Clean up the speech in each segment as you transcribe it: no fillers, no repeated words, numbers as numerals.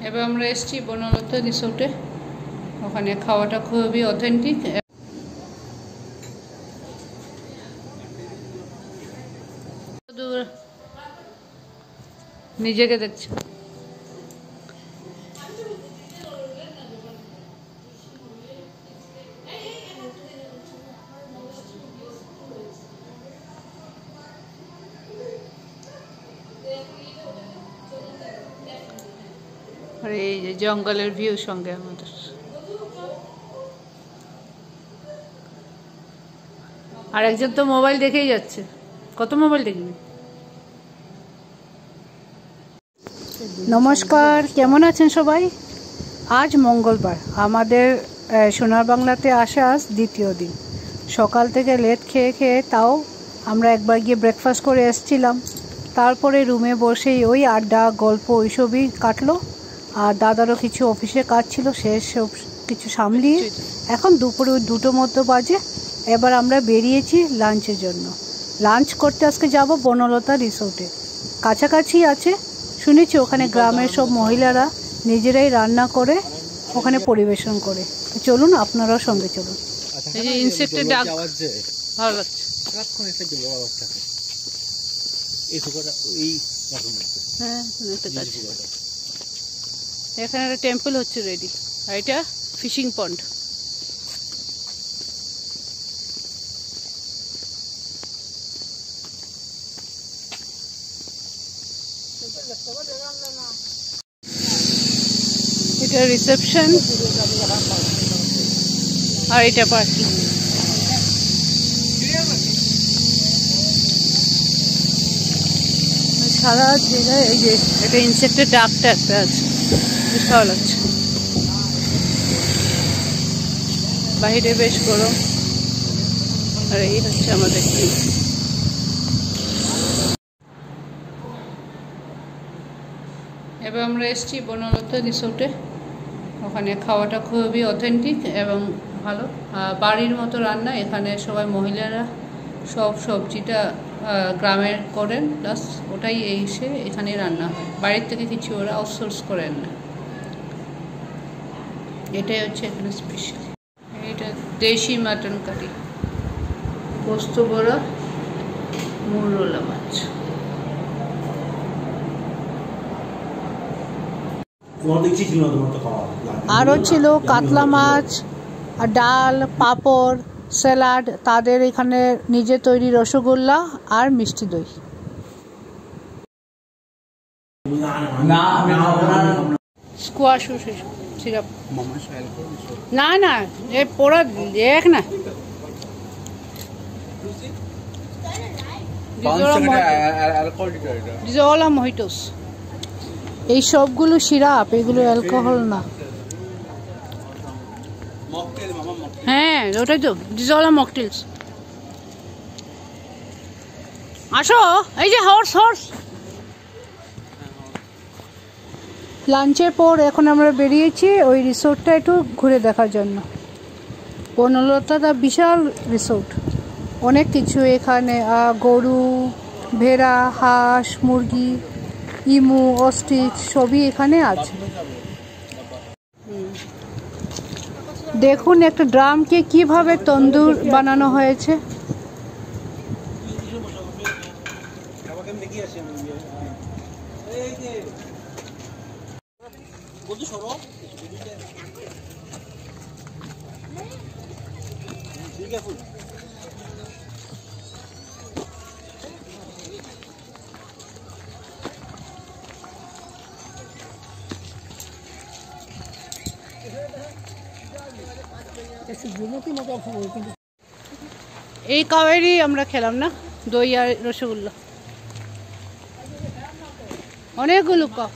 এবার আমরা এসেছি বনলতা রিসোর্টে। ওখানে খাওয়াটা খুবই অথেন্টিক। নিজেকে দেখছি। আর এই যে জঙ্গলের ভিউ সঙ্গে আমাদের। আর একজন তো মোবাইল দেখেই যাচ্ছে। কত মোবাইল দেখবি? নমস্কার, কেমন আছেন সবাই? আজ মঙ্গলবার, আমাদের সোনার বাংলাতে আসা আজ দ্বিতীয় দিন। সকাল থেকে লেট খেয়ে তাও আমরা একবার গিয়ে ব্রেকফাস্ট করে এসেছিলাম। তারপরে রুমে বসেই ওই আড্ডা গল্প ওইসবই কাটলো। আর দাদারও কিছু অফিসে কাজ ছিল, সেসব কিছু সামলিয়ে এখন দুপুরে 2টোর মতো বাজে। এবার আমরা বেরিয়েছি লাঞ্চের জন্য। লাঞ্চ করতে আজকে যাব বনলতা রিসোর্টে, কাছাকাছি আছে। শুনেছি ওখানে গ্রামের সব মহিলারা নিজেরাই রান্না করে ওখানে পরিবেশন করে। চলুন, আপনারাও সঙ্গে চলুন। এই যে ইনসেক্টের ডাক ভালো লাগছে। হ্যাঁ, এখানে একটা টেম্পল হচ্ছে রেডি। আর এটা ফিশিং পন্ড। এটা রিসেপশন আর এটা পার্কিং। সারা জায়গায় এই যে এটা ইনসেক্টের ডাকটা একটা আছে, বেশ ভালো লাগছে। বাহিরে বেশ গরম। আর এই হচ্ছে আমাদের ট্রিপ। এবার আমরা এসেছি বনলতা রিসোর্টে। ওখানে খাওয়াটা খুবই অথেন্টিক এবং ভালো, বাড়ির মতো রান্না। এখানে সবাই মহিলারা সব সবজিটা গ্রামের করেন, প্লাস ওটাই এসে এখানে রান্না হয়। বাইরের থেকে কিছু ওরা আউটসোর্স করেন না। এটাই হচ্ছে এখানে স্পেশাল। এটা দেশি মাটন কারি, পোস্ত বড়া, মুরলা মাছ। আরও ছিল কাতলা মাছ আর ডাল, পাঁপড়, স্যালাড। তাদের এখানে নিজে তৈরি রসগোল্লা আর মিষ্টি দই। স্কোয়াশ সিরাপ না না, এ পোড়া দেখ না। মোহিটোস, এই সবগুলো সিরাপ, এগুলো অ্যালকোহল না। হ্যাঁ ওটাই তো, ডিজওয়ালা মকটেলস। আসো, এই যে হর্স। লাঞ্চের পর এখন আমরা বেরিয়েছি ওই রিসোর্টটা একটু ঘুরে দেখার জন্য। বনলতাটা বিশাল রিসোর্ট, অনেক কিছু এখানে। গরু, ভেড়া, হাঁস, মুরগি, ইমু, অস্ট্রিচ সবই এখানে আছে। দেখুন একটা ড্রামকে কিভাবে তন্দুর বানানো হয়েছে। এই কাওয়ারি আমরা খেলাম না, দই আর রসগোল্লা অনেকগুলো কাপ।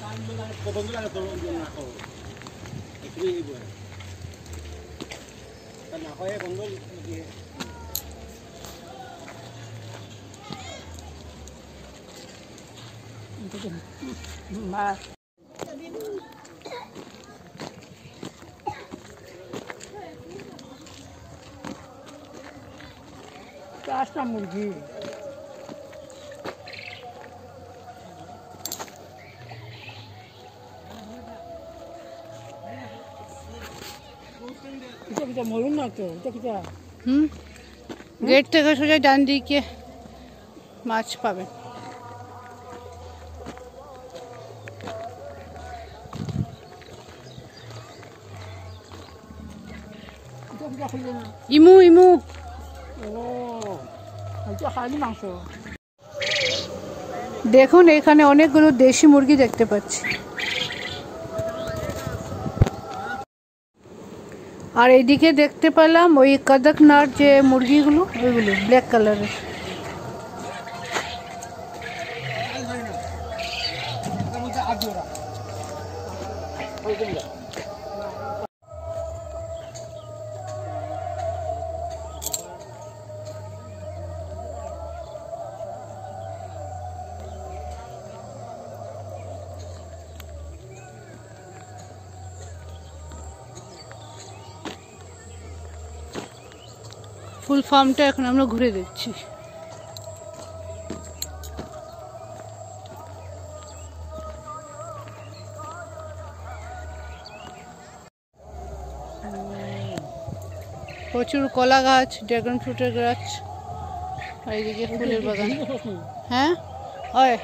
চারটা মুরগি। গেট থেকে সোজা ডান দিকে মাছ পাবেন। ইমু ইমু দেখুন এখানে অনেকগুলো দেশি মুরগি দেখতে পাচ্ছি। আর এইদিকে দেখতে পেলাম ওই কাদকনাথ যে মুরগিগুলো, ওইগুলো ব্ল্যাক কালারের। ফুল ফার্মটা এখন আমরা ঘুরে দেখছি। প্রচুর কলা গাছ, ড্রাগন ফ্রুটের গাছ, আর এইদিকে ফুলের বাগান। হ্যাঁ হয়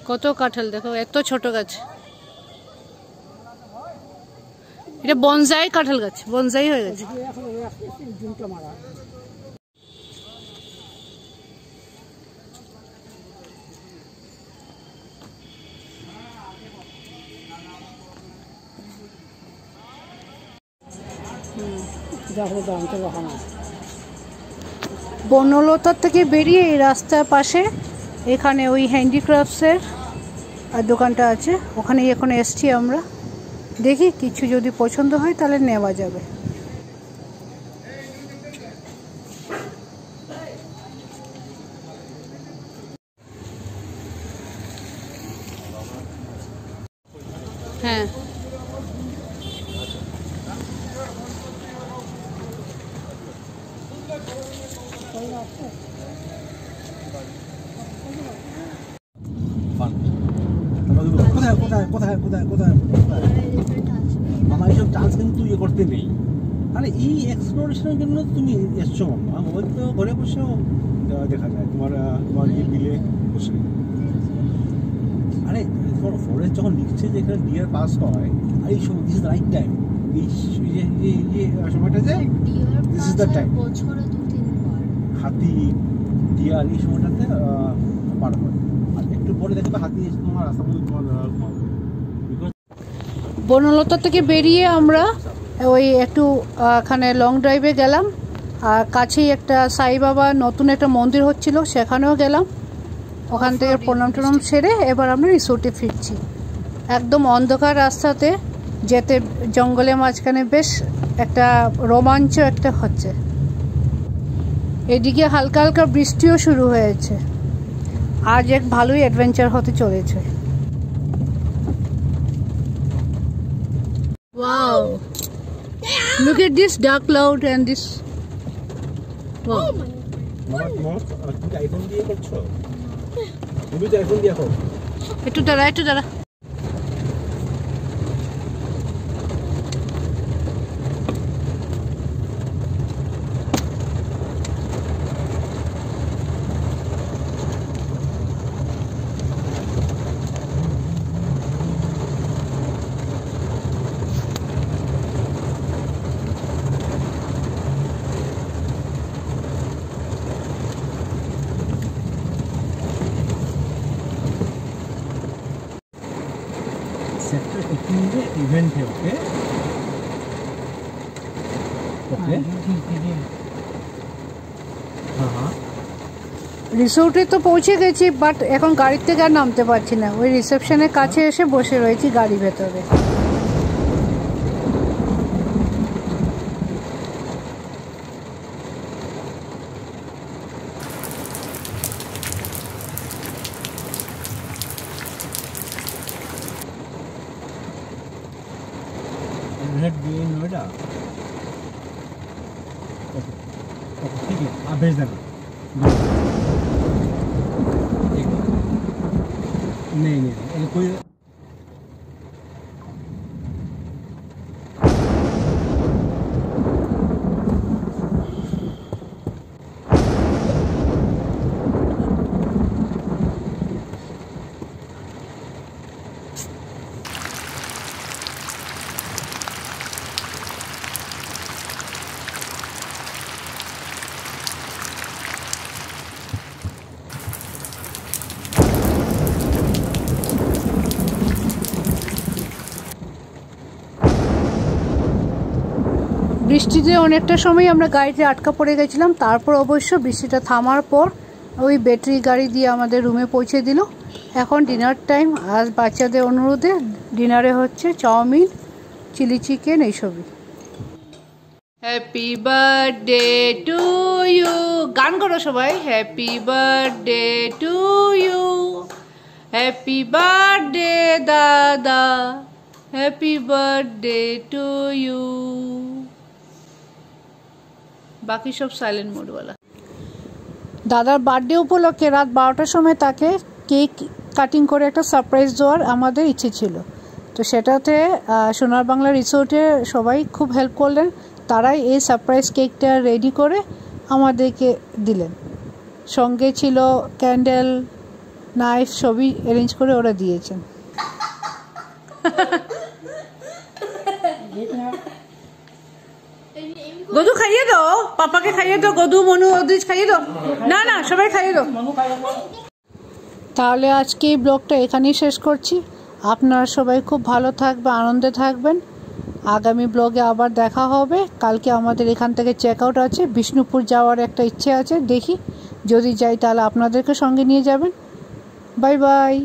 কত কাঁঠাল দেখো, এত ছোট গাছ। এটা বনসাই কাঁঠাল গাছ, বনসাই হয়ে গেছে। বনলতার থেকে বেরিয়ে এই রাস্তার পাশে এখানে ওই হ্যান্ডিক্রাফটসের দোকানটা আছে, ওখানে এখন এসছি আমরা। দেখি কিছু যদি পছন্দ হয় তাহলে নেওয়া যাবে। হ্যাঁ মামা এইসব চান্স কিন্তু ইয়ে করতে নেই। আরে এই এক্সপ্লোরেশনের জন্য তুমি এসছো মামা, মোবাইল তো ঘরে বসেও দেখা যায় তোমার ইয়ে বিলে বসে। আরে তোমার ফরেস্ট যখন লিখছে যে এখানে ডিয়ার পাস হয়, আর এই সময় this is the right time, এই সময়টা যে দিস ইজ দ্য টাইম। হাতি ডিয়ার এই সময়টাতে পার হয়, আর একটু পরে দেখবে হাতি এসে তোমার রাস্তার মধ্যে তোমার বনলতা থেকে বেরিয়ে আমরা ওই একটু এখানে লং ড্রাইভে গেলাম, আর কাছেই একটা সাই বাবা নতুন একটা মন্দির হচ্ছিল, সেখানেও গেলাম। ওখান থেকে প্রণাম টনাম সেরে এবার আমরা রিসোর্টে ফিরছি। একদম অন্ধকার রাস্তাতে যেতে, জঙ্গলের মাঝখানে বেশ একটা রোমাঞ্চ একটা হচ্ছে। এদিকে হালকা হালকা বৃষ্টিও শুরু হয়েছে। আজ এক ভালোই অ্যাডভেঞ্চার হতে চলেছে। Wow! Look at this dark cloud and this. Wow! তুমি আইফোন দিয়ে করছো? তুমি তো আইফোন দিয়ে করো। একটু দাঁড়া, একটু দাঁড়া। सेक्टर 18 में इवेंट है। ओके ओके हाँ हाँ রিসোর্টে তো পৌঁছে গেছি, বাট এখন গাড়ির থেকে আর নামতে পারছি না। ওই রিসেপশনের কাছে এসে বসে রয়েছি গাড়ি ভেতরে। नोएडा ओके ओके ठीक है आप भेज देना। नहीं नहीं कोई বৃষ্টিতে অনেকটা সময় আমরা গাড়িতে আটকা পড়ে গেছিলাম, তারপর অবশ্য বৃষ্টিটা থামার পর ওই ব্যাটারি গাড়ি দিয়ে আমাদের রুমে পৌঁছে দিল। এখন ডিনার টাইম। আজ বাচ্চাদের অনুরোধে ডিনারে হচ্ছে চাউমিন, চিলি চিকেন এইসবই। হ্যাপি বার্থডে টু ইউ, গান করো সবাই। Happy birthday to you, happy birthday দাদা, হ্যাপি বার্থডে টু ইউ। বাকি সব সাইলেন্ট মোডওয়ালা। দাদার বার্থডে উপলক্ষে রাত 12টার সময় তাকে কেক কাটিং করে একটা সারপ্রাইজ দেওয়ার আমাদের ইচ্ছে ছিল। তো সেটাতে সোনার বাংলা রিসোর্টে সবাই খুব হেল্প করলেন, তারাই এই সারপ্রাইজ কেকটা রেডি করে আমাদেরকে দিলেন। সঙ্গে ছিল ক্যান্ডেল, নাইফ, সবই অ্যারেঞ্জ করে ওরা দিয়েছেন। গদু খাইয়ে দাও, পাপাকে খাইয়ে দাও, গদু মনু অদ্রিজ খাইয়ে দাও। না না সবাই খাইয়ে দাও। তাহলে আজকে এই ব্লগটা এখানেই শেষ করছি। আপনারা সবাই খুব ভালো থাকবেন, আনন্দে থাকবেন। আগামী ব্লগে আবার দেখা হবে। কালকে আমাদের এখান থেকে চেক আউট আছে, বিষ্ণুপুর যাওয়ার একটা ইচ্ছে আছে, দেখি যদি যাই তাহলে আপনাদেরকে সঙ্গে নিয়ে যাবেন। Bye bye.